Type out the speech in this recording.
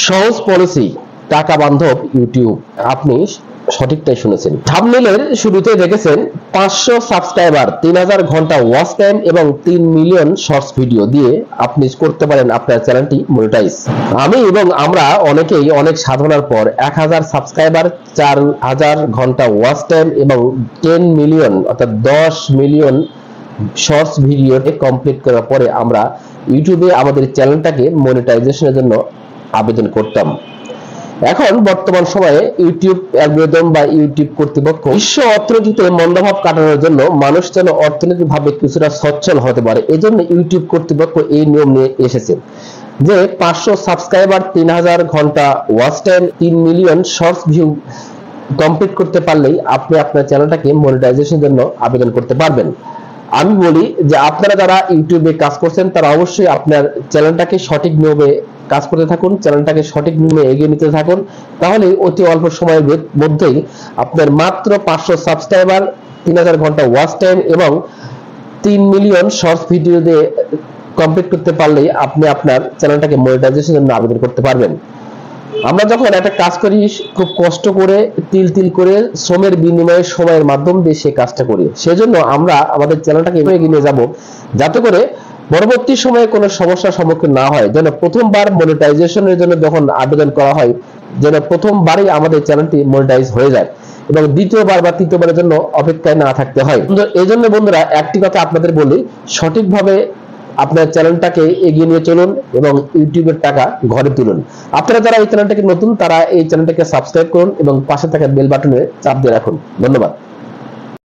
সহজ পলিসি টাকা বান্ধব ইউটিউব। আপনি সঠিকটাই শুনেছেন। থাম্বনেইলের শুরুতে দেখেছেন 500 সাবস্ক্রাইবার, 3000 ঘন্টা ওয়াচ টাইম এবং 3 মিলিয়ন শর্টস ভিডিও দিয়ে আপনি করতে পারেন আপনার চ্যানেলটি মনিটাইজ। আমি এবং আমরা অনেকেই অনেক সাধনার পর 1000 সাবস্ক্রাইবার, 4000 ঘন্টা ওয়াচ টাইম এবং 10 মিলিয়ন অর্থাৎ 10 মিলিয়ন শর্টস ভিডিও কমপ্লিট করার পরে আমরা ইউটিউবে আমাদের চ্যানেলটাকে মনিটাইজেশনের জন্য আবেদন করতাম। এখন বর্তমান সময়ে ইউটিউব অ্যালগরিদম বা ইউটিউব কর্তৃপক্ষ বিশ্ব অর্থনীতিতে মন্দাভাব কাটানোর জন্য মানুষ যেন অর্থনৈতিকভাবে কিছুটা সচ্ছল হতে পারে, এজন্য ইউটিউব কর্তৃপক্ষ এই নিয়ম নিয়ে এসেছে যে 500 সাবস্ক্রাইবার, 3000 ঘন্টা watch time, 3 million shorts view complete করতে পারলেই আপনি আপনার চ্যানেলটাকে মনিটাইজেশনের জন্য আবেদন করতে পারবেন। আমি বলি যে আপনারা যারা ইউটিউবে কাজ করছেন তারা অবশ্যই আপনার চ্যানেলটাকে সঠিক নিয়মে কাজ করতে থাকুন, চ্যানেলটাকে সঠিক নিয়মে এগিয়ে নিতে থাকুন, তাহলে অতি অল্প সময়ের মধ্যেই আপনার মাত্র 500 সাবস্ক্রাইবার, 3000 ঘন্টা ওয়াচ টাইম এবং 3 মিলিয়ন শর্টস ভিডিও দিয়ে কমপ্লিট করতে পারলেই আপনি আপনার চ্যানেলটাকে মনিটাইজেশনের জন্য আবেদন করতে পারবেন। আমরা যখন একটা কাজ করি খুব কষ্ট করে, তিল তিল করে, শ্রমের বিনিময়ে সময়ের মাধ্যম দিয়ে সেই কাজটা করি, সেজন্য আমরা আমাদের চ্যানেলটাকে এগিয়ে নিয়ে যাব যাতে করে পরবর্তী সময়ে কোনো সমস্যার সম্মুখীন না হয়। যেন প্রথমবার মনিটাইজেশনের জন্য যখন আবেদন করা হয় যেন প্রথমবারই আমাদের চ্যানেলটি মনিটাইজ হয়ে যায় এবং দ্বিতীয়বার বা তৃতীয়বারের জন্য অপেক্ষায় না থাকতে হয়। এই জন্য বন্ধুরা একটি কথা আপনাদের বলি, সঠিকভাবে আপনার চ্যানেলটাকে এগিয়ে নিয়ে চলুন এবং ইউটিউবের টাকা ঘরে তুলুন। আপনারা যারা এই চ্যানেলটাকে নতুন তারা এই চ্যানেলটাকে সাবস্ক্রাইব করুন এবং পাশে থাকা বেল বাটনে চাপ দিয়ে রাখুন। ধন্যবাদ।